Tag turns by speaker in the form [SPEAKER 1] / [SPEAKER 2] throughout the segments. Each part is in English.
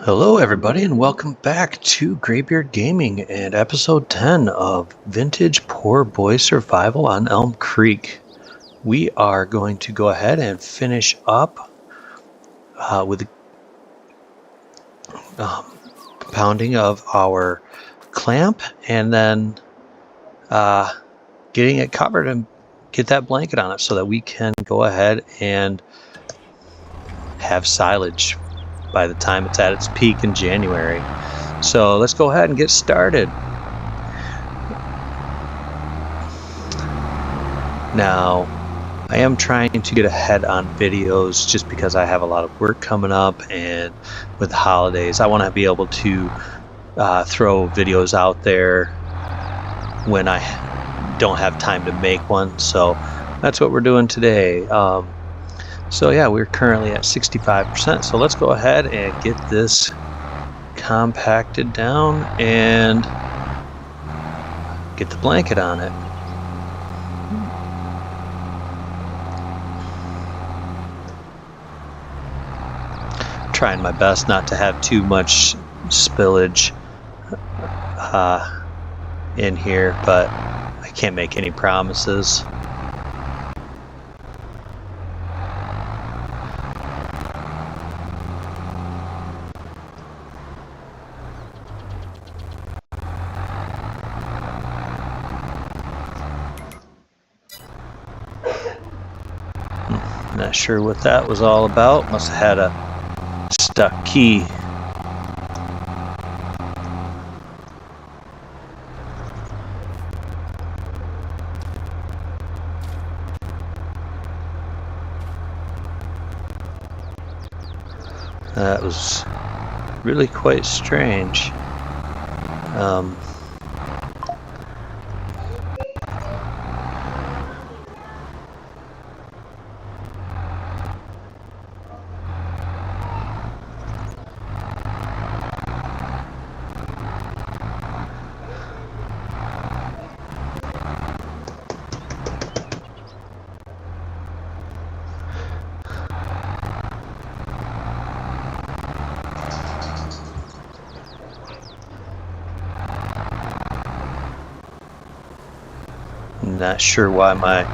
[SPEAKER 1] Hello everybody and welcome back to Graybeard Gaming and episode 10 of Vintage Poor Boy Survival on Elmcreek. We are going to go ahead and finish up with the pounding of our clamp and then getting it covered and get that blanket on it so that we can go ahead and have silage by the time it's at its peak in January. So let's go ahead and get started. Now, I am trying to get ahead on videos just because I have a lot of work coming up, and with the holidays, I want to be able to throw videos out there when I don't have time to make one. So that's what we're doing today. So yeah, we're currently at 65%. So let's go ahead and get this compacted down and get the blanket on it. Trying my best not to have too much spillage in here, but I can't make any promises. Not sure what that was all about. Must have had a stuck key. That was really quite strange. Not sure why my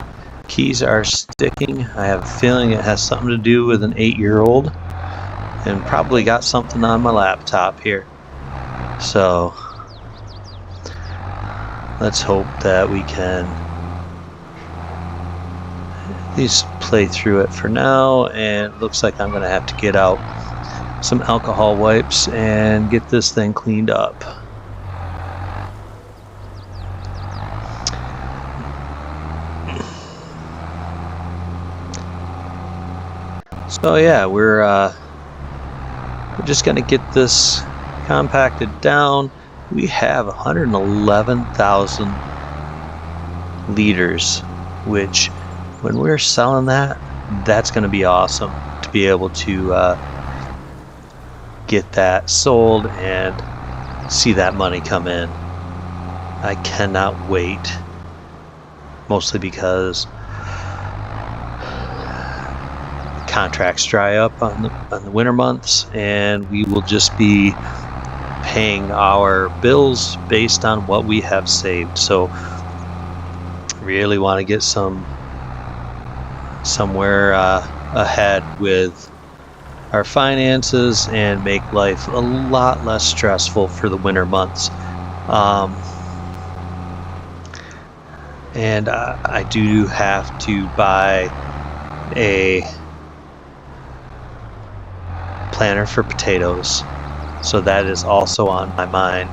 [SPEAKER 1] keys are sticking. I have a feeling it has something to do with an 8-year-old and probably got something on my laptop here. So let's hope that we can at least play through it for now. And it looks like I'm going to have to get out some alcohol wipes and get this thing cleaned up. So yeah, we're just gonna get this compacted down. We have 111,000 liters, which when we're selling that, that's gonna be awesome to be able to get that sold and see that money come in. I cannot wait, mostly because contracts dry up on the winter months, and we will just be paying our bills based on what we have saved. So really want to get somewhere ahead with our finances and make life a lot less stressful for the winter months. And I do have to buy a planter for potatoes, so that is also on my mind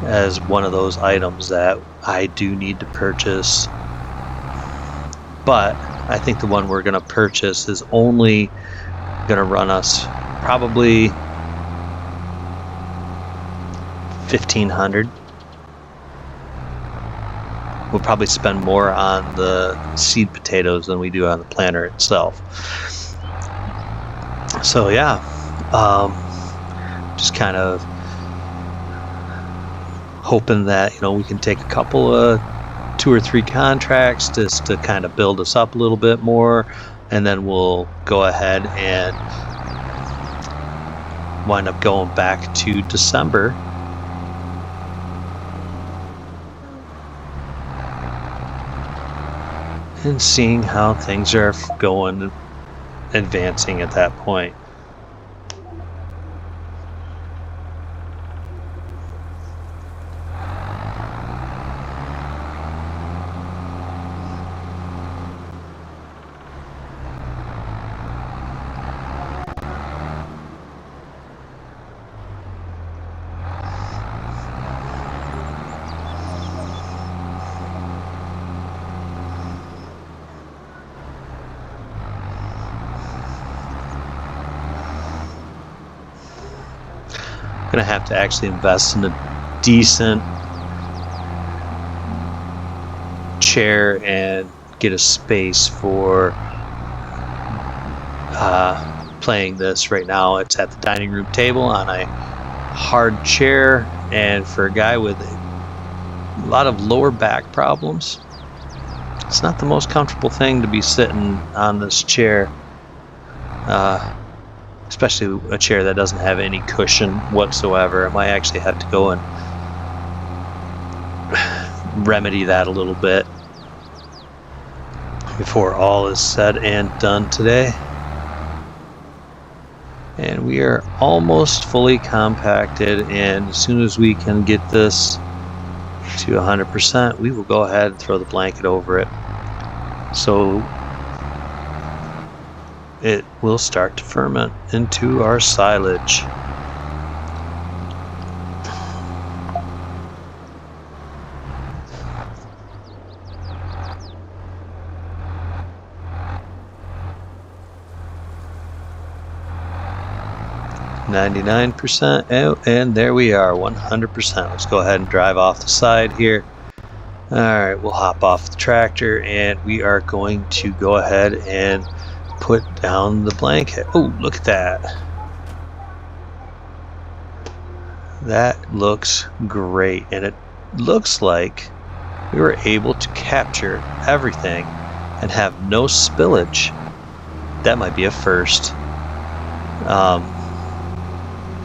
[SPEAKER 1] as one of those items that I do need to purchase. But I think the one we're going to purchase is only going to run us probably $1,500. We'll probably spend more on the seed potatoes than we do on the planter itself. So yeah, just kind of hoping that we can take a couple of 2 or 3 contracts just to kind of build us up a little bit more, and then we'll go ahead and wind up going back to December and seeing how things are going, advancing at that point. Going to have to actually invest in a decent chair and get a space for playing this. Right now it's at the dining room table on a hard chair, and for a guy with a lot of lower back problems, it's not the most comfortable thing to be sitting on this chair, especially a chair that doesn't have any cushion whatsoever. I might actually have to go and remedy that a little bit before all is said and done today. And we are almost fully compacted, and as soon as we can get this to 100%, we will go ahead and throw the blanket over it, so it will start to ferment into our silage. %, and there we are, 100%. Let's go ahead and drive off the side here. All right, we'll hop off the tractor, and we are going to go ahead and put down the blanket. Oh, look at that. That looks great, and it looks like we were able to capture everything and have no spillage. That might be a first.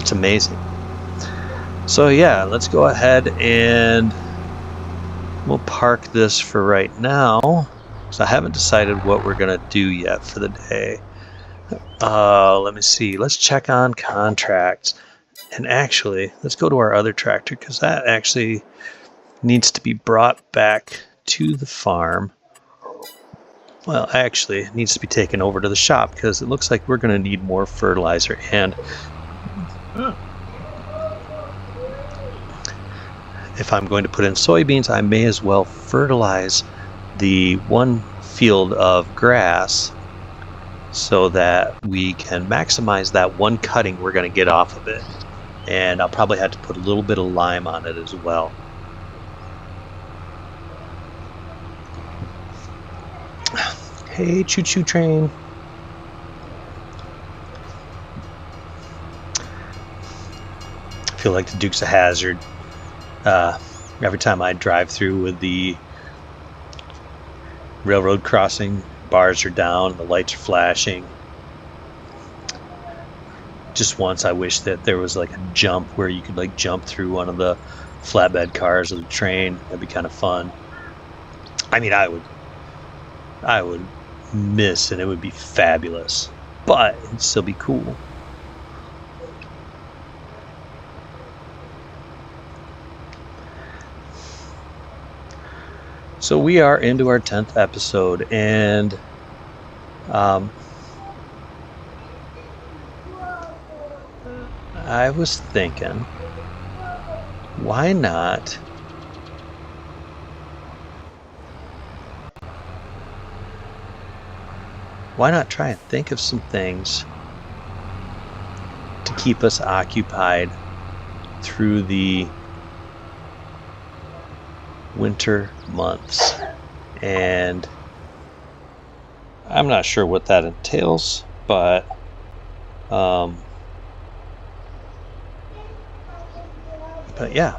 [SPEAKER 1] It's amazing. So yeah, let's go ahead and we'll park this for right now. So I haven't decided what we're gonna do yet for the day. Let me see. Let's check on contracts. And actually, let's go to our other tractor, because that actually needs to be brought back to the farm. Well, actually, it needs to be taken over to the shop, because it looks like we're going to need more fertilizer. And if I'm going to put in soybeans, I may as well fertilize the one field of grass so that we can maximize that one cutting we're going to get off of it. And I'll probably have to put a little bit of lime on it as well. Hey, choo-choo train. I feel like the Dukes of Hazzard. Every time I drive through with the railroad crossing, bars are down, the lights are flashing. Just once I wish that there was like a jump where you could like jump through one of the flatbed cars of the train. That'd be kind of fun. I mean, I would miss, and it would be fabulous, but it'd still be cool. So we are into our 10th episode, and I was thinking, why not try and think of some things to keep us occupied through the winter months? And I'm not sure what that entails, but yeah.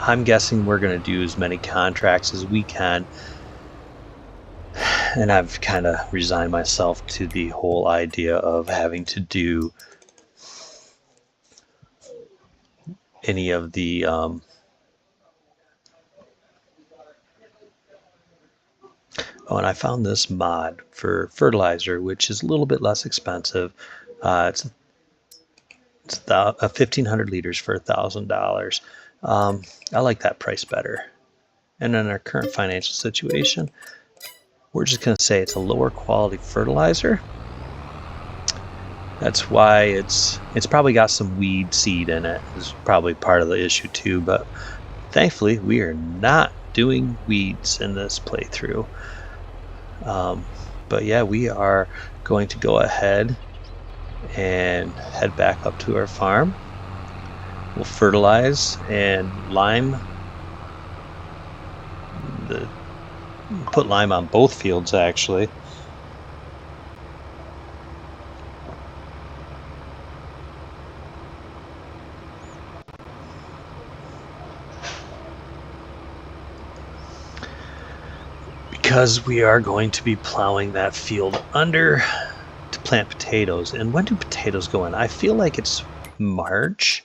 [SPEAKER 1] I'm guessing we're going to do as many contracts as we can And I've kind of resigned myself to the whole idea of having to do any of the oh, and I found this mod for fertilizer, which is a little bit less expensive. It's 1,500 liters for $1,000. I like that price better. And in our current financial situation, we're just going to say it's a lower quality fertilizer. That's why it's probably got some weed seed in it. Is probably part of the issue too. But thankfully, we are not doing weeds in this playthrough. But yeah, we are going to go ahead and head back up to our farm. We'll fertilize and lime. Put lime on both fields actually. Because we are going to be plowing that field under to plant potatoes. And when do potatoes go in? I feel like it's March.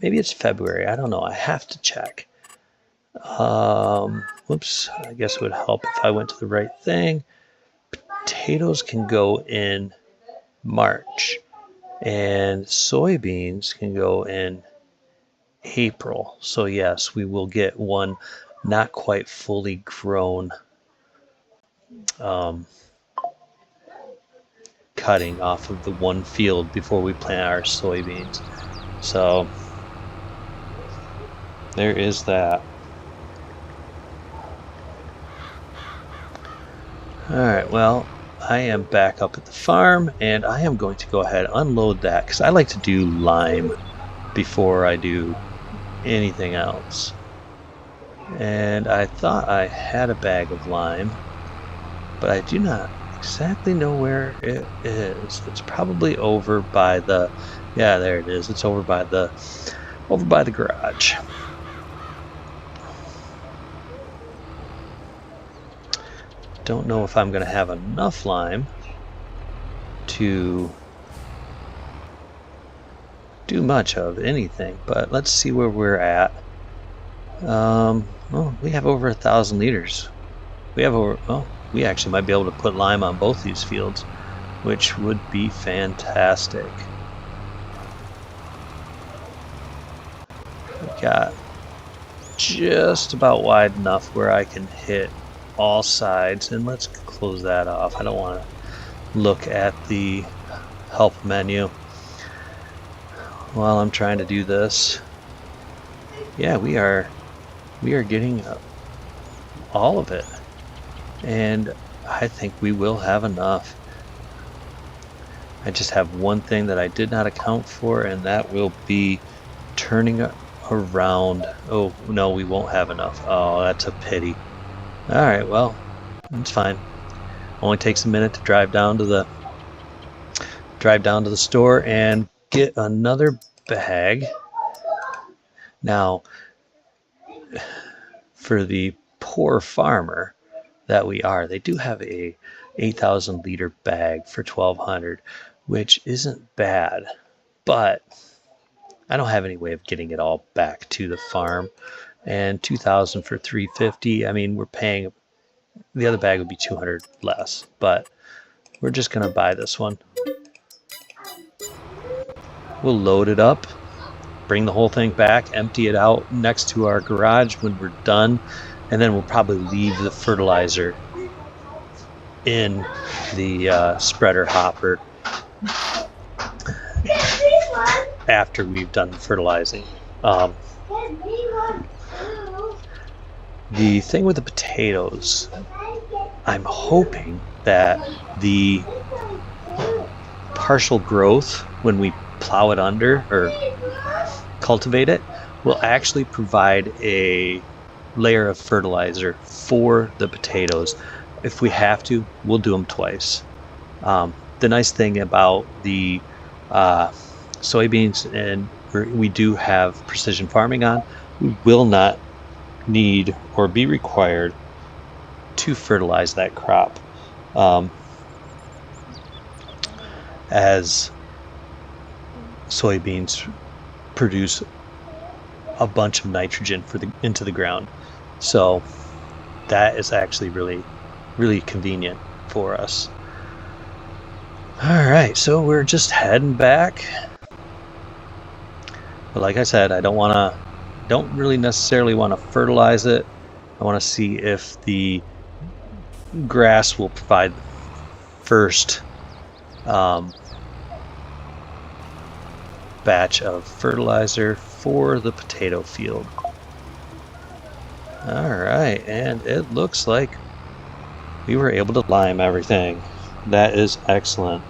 [SPEAKER 1] Maybe it's February. I don't know. I have to check. Whoops. I guess it would help if I went to the right thing. Potatoes can go in March. And soybeans can go in April. So yes, we will get one not quite fully grown cutting off of the one field before we plant our soybeans. So there is that. Alright, well, I am back up at the farm and I am going to go ahead and unload that because I like to do lime before I do anything else. And I thought I had a bag of lime, but I do not exactly know where it is. It's probably over by the, yeah, there it is. It's over by the garage. Don't know if I'm going to have enough lime to do much of anything, but let's see where we're at. Well, we have over 1,000 liters. We have over, oh, we actually might be able to put lime on both these fields, which would be fantastic. We got just about wide enough where I can hit all sides, and let's close that off. I don't want to look at the help menu while I'm trying to do this. Yeah, we are getting all of it, and I think we will have enough. I just have one thing that I did not account for, and that will be turning around. Oh no, we won't have enough. Oh, that's a pity. Alright, well, it's fine. Only takes a minute to drive down to the store and get another bag. Now, for the poor farmer that we are, they do have a 8,000 liter bag for $1,200, which isn't bad, but I don't have any way of getting it all back to the farm. And $2,000 for $350. I mean, we're paying, the other bag would be $200 less, but we're just gonna buy this one. We'll load it up, bring the whole thing back, empty it out next to our garage when we're done, and then we'll probably leave the fertilizer in the spreader hopper after we've done the fertilizing. The thing with the potatoes, I'm hoping that the partial growth, when we plow it under or cultivate it, will actually provide a layer of fertilizer for the potatoes. If we have to, we'll do them twice. The nice thing about the soybeans, and we do have precision farming on, we will not need or be required to fertilize that crop as soybeans produce a bunch of nitrogen into the ground. So that is actually really convenient for us. All right, so we're just heading back. But like I said, I don't really necessarily want to fertilize it. I want to see if the grass will provide the first batch of fertilizer for the potato field. All right, and it looks like we were able to lime everything. That is excellent.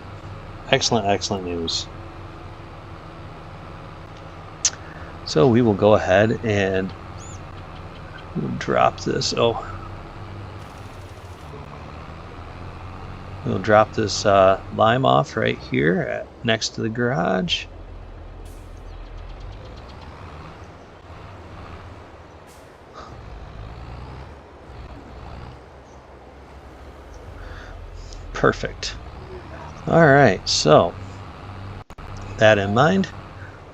[SPEAKER 1] Excellent news. So we will go ahead and drop this. We'll drop this lime off right here next to the garage. Perfect. All right, so that in mind,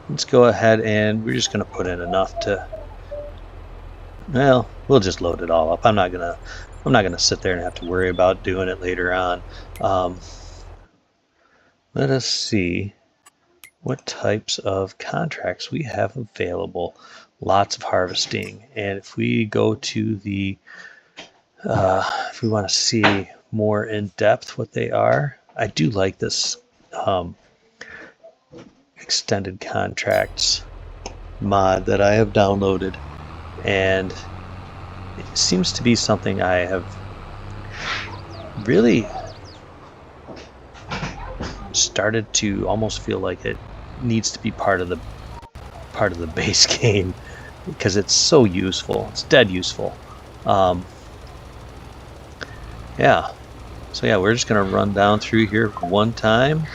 [SPEAKER 1] let's go ahead and we're just going to put in enough to, well, we'll just load it all up. I'm not gonna sit there and have to worry about doing it later on. Let us see what types of contracts we have available. Lots of harvesting, and if we go to the if we want to see more in depth what they are, I do like this extended contracts mod that I have downloaded, and it seems to be something I have really started to almost feel like it needs to be part of the base game, because it's so useful. It's dead useful. Yeah. So yeah, we're just gonna run down through here one time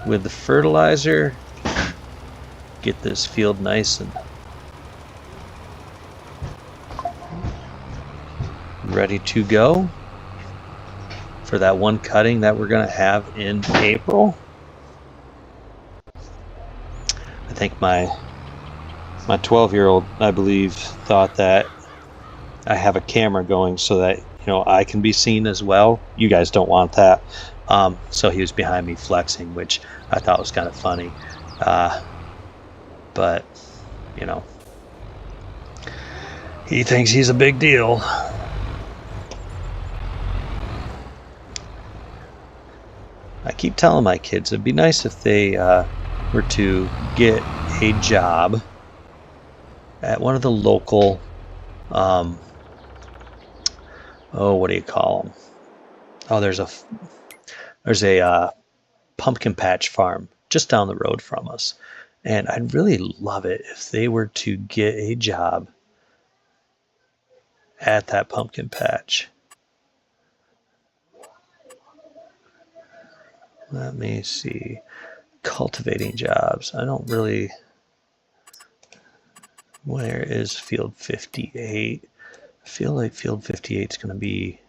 [SPEAKER 1] with the fertilizer, get this field nice and ready to go for that one cutting that we're gonna have in April. I think my 12-year-old, I believe, thought that I have a camera going so that I can be seen as well. You guys don't want that. So he was behind me flexing, which I thought was kind of funny. But he thinks he's a big deal. I keep telling my kids it'd be nice if they were to get a job at one of the local what do you call them? Oh, there's a pumpkin patch farm just down the road from us, and I'd really love it if they were to get a job at that pumpkin patch. Let me see. Cultivating jobs. I don't really. Where is field 58? I feel like field 58 is going to be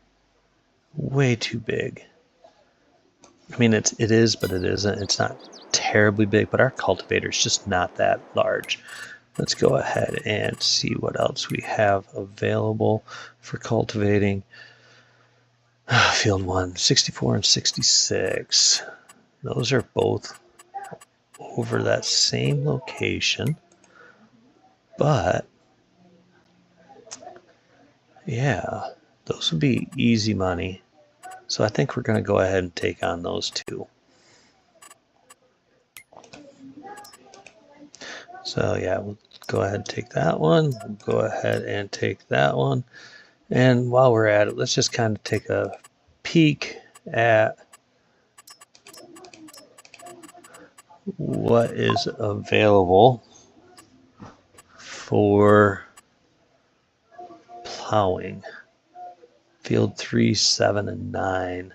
[SPEAKER 1] way too big. I mean, it is, but it isn't. It's not terribly big, but our cultivator is just not that large. Let's go ahead and see what else we have available for cultivating. Field 1, 64 and 66. Those are both over that same location. But, yeah, those would be easy money. So I think we're going to go ahead and take on those two. So yeah, we'll go ahead and take that one. We'll go ahead and take that one. And while we're at it, let's just kind of take a peek at what is available for plowing. Field 3, 7, and 9.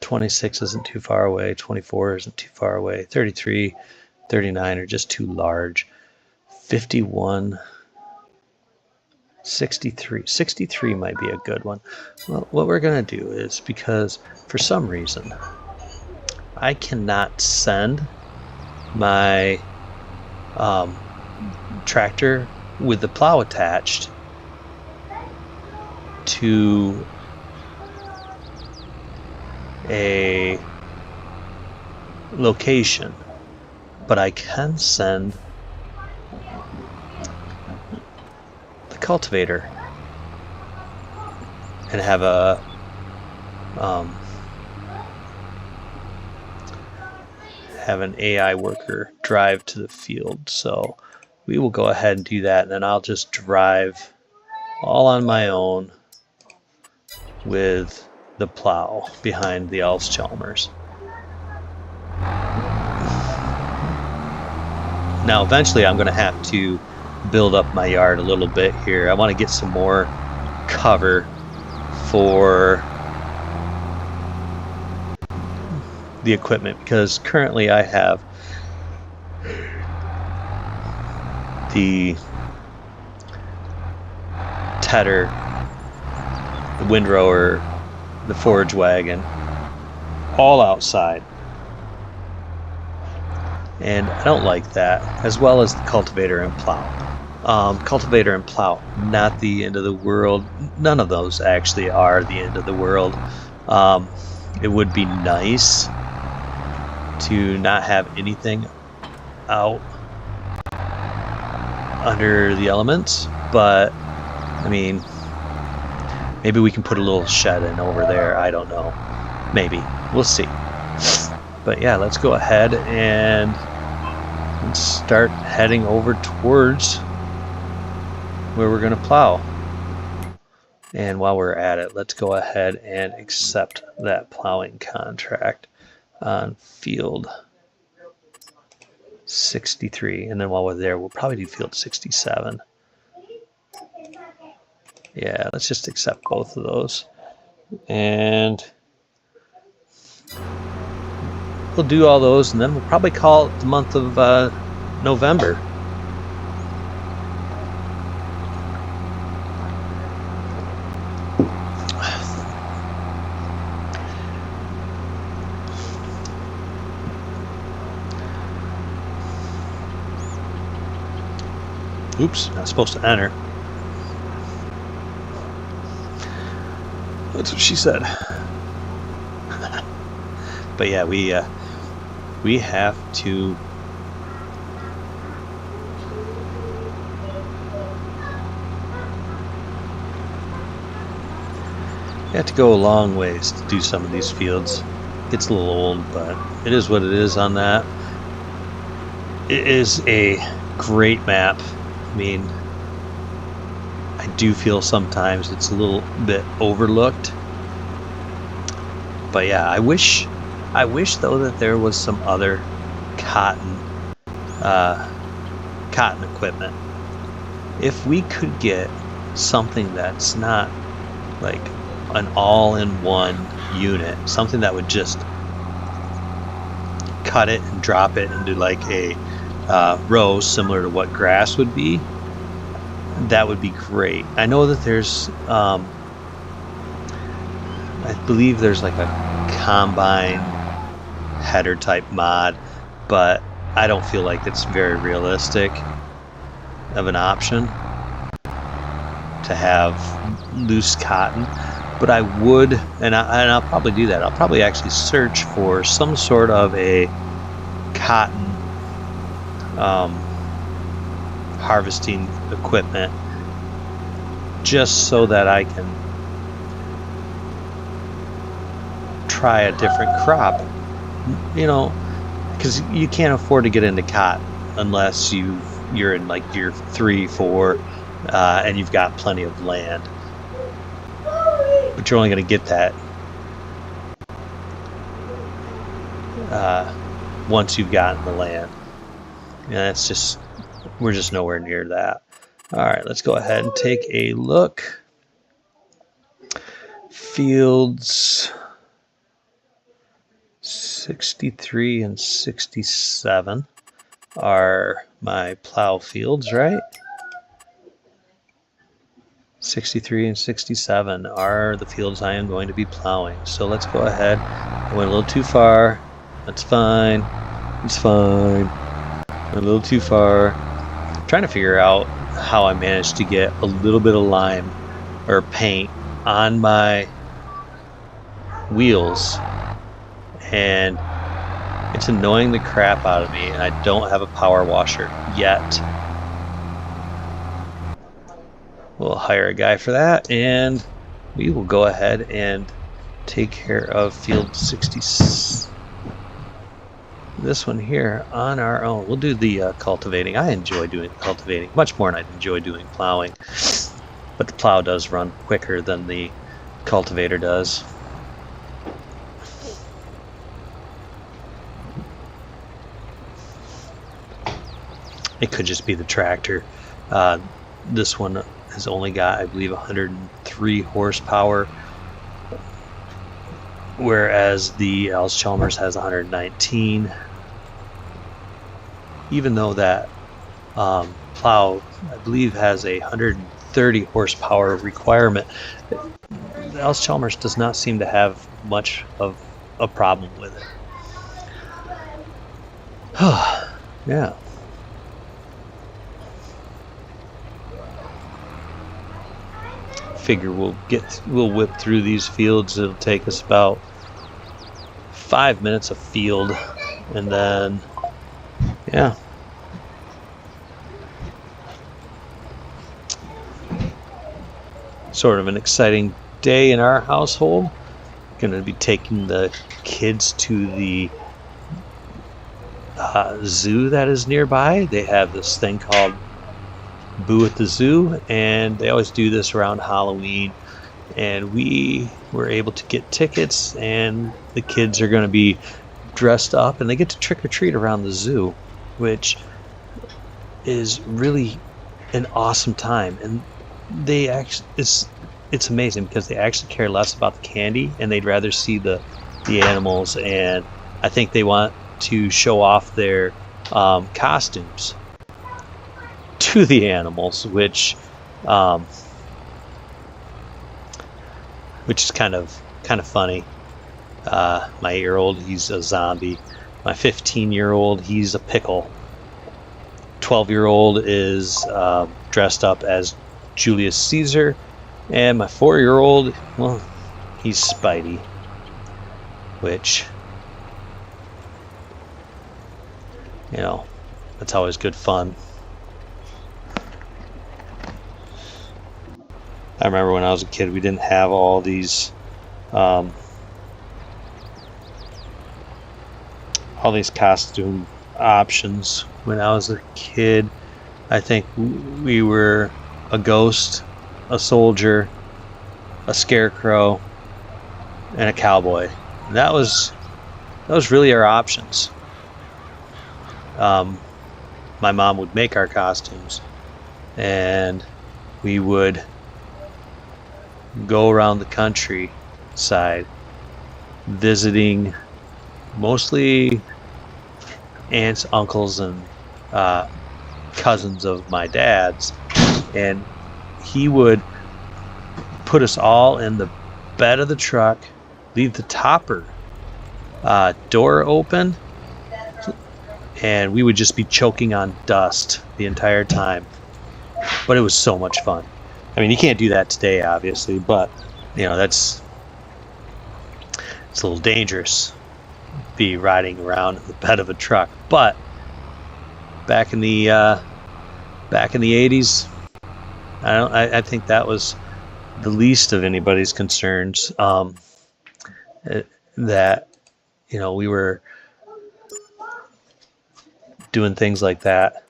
[SPEAKER 1] 26 isn't too far away. 24 isn't too far away. 33, 39 are just too large. 51 63 might be a good one. Well, what we're going to do is, because for some reason I cannot send my tractor with the plow attached to a location, but I can send the cultivator and have a have an AI worker drive to the field. So we will go ahead and do that, and then I'll just drive all on my own with the plow behind the Alps-Chalmers. Now eventually I'm going to have to build up my yard a little bit here. I want to get some more cover for the equipment, because currently I have the tedder, the windrower, the forage wagon, all outside, and I don't like that, as well as the cultivator and plow. Cultivator and plow, not the end of the world. None of those actually are the end of the world. It would be nice to not have anything out under the elements, but I mean, maybe we can put a little shed in over there. I don't know. Maybe. We'll see. But yeah, let's go ahead and start heading over towards where we're going to plow. And while we're at it, let's go ahead and accept that plowing contract on field 63. And then while we're there, we'll probably do field 67. Yeah, let's just accept both of those. And we'll do all those, and then we'll probably call it the month of November. Oops, not supposed to enter. That's what she said. But yeah, we have to go a long ways to do some of these fields. It gets a little old, but it is what it is on that. It is a great map. I mean, I do feel sometimes it's a little bit overlooked. But yeah, I wish though that there was some other cotton equipment. If we could get something that's not like an all-in-one unit, something that would just cut it and drop it into like a row similar to what grass would be, that would be great. I know that there's I believe there's like a combine header type mod, but I don't feel like it's very realistic of an option to have loose cotton. But I would, and I'll probably do that. I'll probably actually search for some sort of a cotton harvesting equipment, just so that I can try a different crop, you know, because you can't afford to get into cotton unless you're in like year 3, 4, and you've got plenty of land. But you're only going to get that once you've gotten the land. And that's just, we're just nowhere near that. All right, let's go ahead and take a look. Fields 63 and 67 are my plow fields, right? 63 and 67 are the fields I am going to be plowing. So let's go ahead. I went a little too far. That's fine. It's fine. Went a little too far. I'm trying to figure out how I managed to get a little bit of lime or paint on my wheels, and it's annoying the crap out of me, and I don't have a power washer yet. We'll hire a guy for that, and we will go ahead and take care of field 60, this one here, on our own. We'll do the cultivating. I enjoy doing cultivating much more than I enjoy doing plowing, but the plow does run quicker than the cultivator does. It could just be the tractor. This one has only got, I believe, 103 horsepower, whereas the Elmcreek has 119. Even though that plow, I believe, has a 130 horsepower requirement, the Elmcreek does not seem to have much of a problem with it. Yeah. Figure we'll whip through these fields. It'll take us about 5 minutes a field, and then yeah, sort of an exciting day in our household. Gonna be taking the kids to the zoo that is nearby. They have this thing called Boo at the Zoo, and they always do this around Halloween, and we were able to get tickets, and the kids are going to be dressed up, and they get to trick-or-treat around the zoo, which is really an awesome time. And they actually, it's amazing because they actually care less about the candy, and they'd rather see the animals, and I think they want to show off their costumes to the animals, which is kind of funny. My 8-year-old, he's a zombie. My 15-year-old, he's a pickle. 12-year-old is dressed up as Julius Caesar, and my 4-year-old, well, he's Spidey, which, you know, that's always good fun. I remember when I was a kid, we didn't have all these costume options. When I was a kid, I think we were a ghost, a soldier, a scarecrow, and a cowboy. And that was really our options. My mom would make our costumes, and we would go around the countryside visiting mostly aunts, uncles, and cousins of my dad's, and he would put us all in the bed of the truck, leave the topper door open, and we would just be choking on dust the entire time. But it was so much fun. I mean, you can't do that today, obviously, but you know, it's a little dangerous, be riding around in the bed of a truck. But back in the 80s, I think that was the least of anybody's concerns. That, you know, we were doing things like that.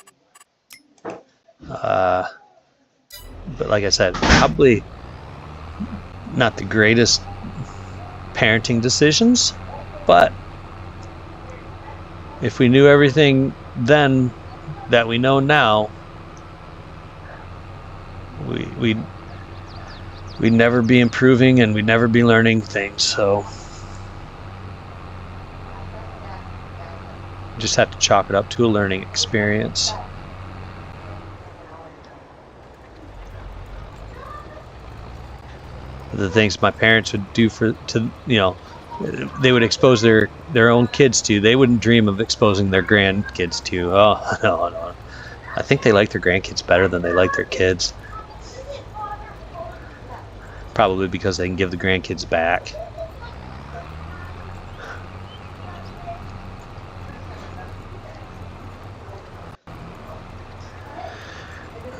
[SPEAKER 1] But like I said, probably not the greatest parenting decisions, but if we knew everything then that we know now, we'd never be improving, and we'd never be learning things. So just have to chalk it up to a learning experience. the things my parents would do they would expose their own kids to. They wouldn't dream of exposing their grandkids to. Oh, no. I think they like their grandkids better than they like their kids. Probably because they can give the grandkids back.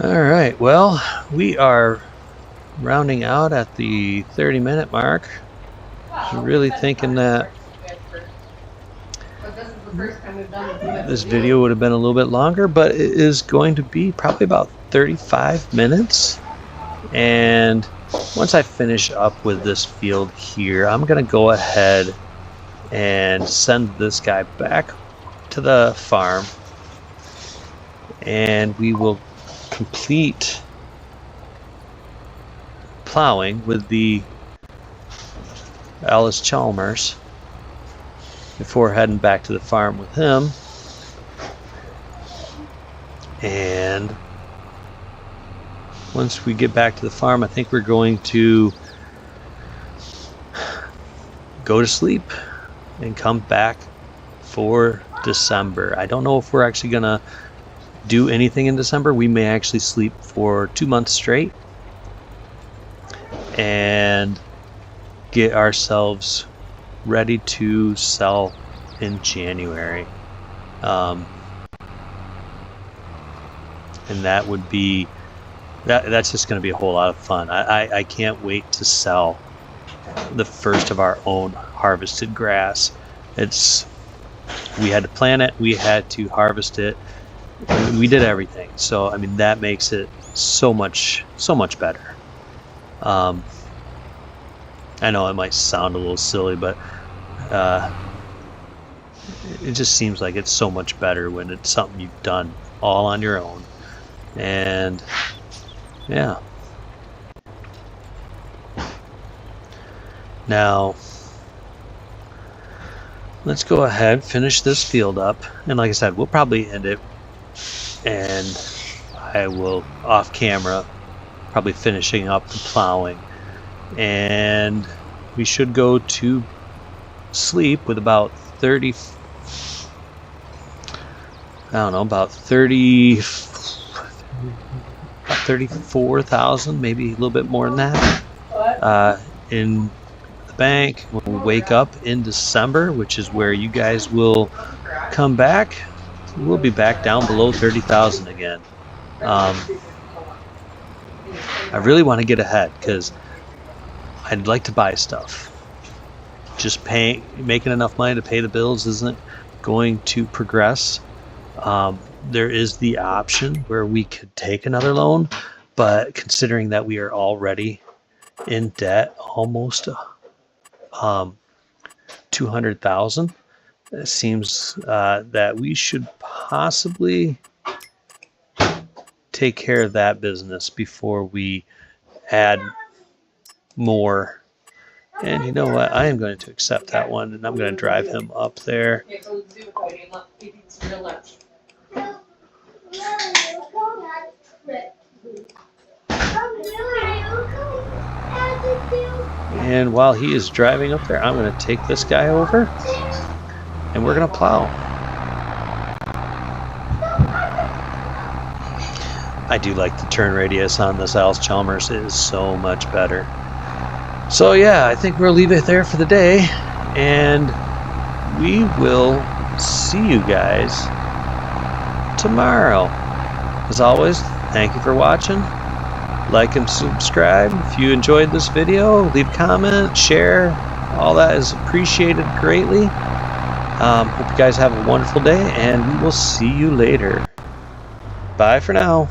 [SPEAKER 1] All right, well, we are rounding out at the 30-minute mark. I was really thinking that this video would have been a little bit longer, but it is going to be probably about 35 minutes. And once I finish up with this field here, I'm going to go ahead and send this guy back to the farm, and we will complete plowing with the Alice Chalmers before heading back to the farm with him. And once we get back to the farm, I think we're going to go to sleep and come back for December. I don't know if we're actually gonna do anything in December. We may actually sleep for 2 months straight and get ourselves ready to sell in January. And that would be that's just going to be a whole lot of fun. I can't wait to sell the first of our own harvested grass. We had to plant it, we had to harvest it, we did everything. So I mean, that makes it so much better. I know it might sound a little silly, but it just seems like it's so much better when it's something you've done all on your own. And yeah. Now let's go ahead, finish this field up, and like I said, we'll probably end it, and I will off camera probably finishing up the plowing, and we should go to sleep with about 34,000, maybe a little bit more than that, in the bank when we wake up in December, which is where you guys will come back. We'll be back down below 30,000 again. I really want to get ahead because I'd like to buy stuff. Just making enough money to pay the bills isn't going to progress. There is the option where we could take another loan, but considering that we are already in debt almost 200,000, it seems that we should possibly take care of that business before we add more. And you know what? I am going to accept that one, and I'm going to drive him up there. And while he is driving up there, I'm going to take this guy over, and we're going to plow. I do like the turn radius on this Alice Chalmers. It is so much better. So yeah, I think we'll leave it there for the day, and we will see you guys tomorrow. As always, thank you for watching. Like and subscribe if you enjoyed this video. Leave a comment, share. All that is appreciated greatly. Hope you guys have a wonderful day, and we will see you later. Bye for now.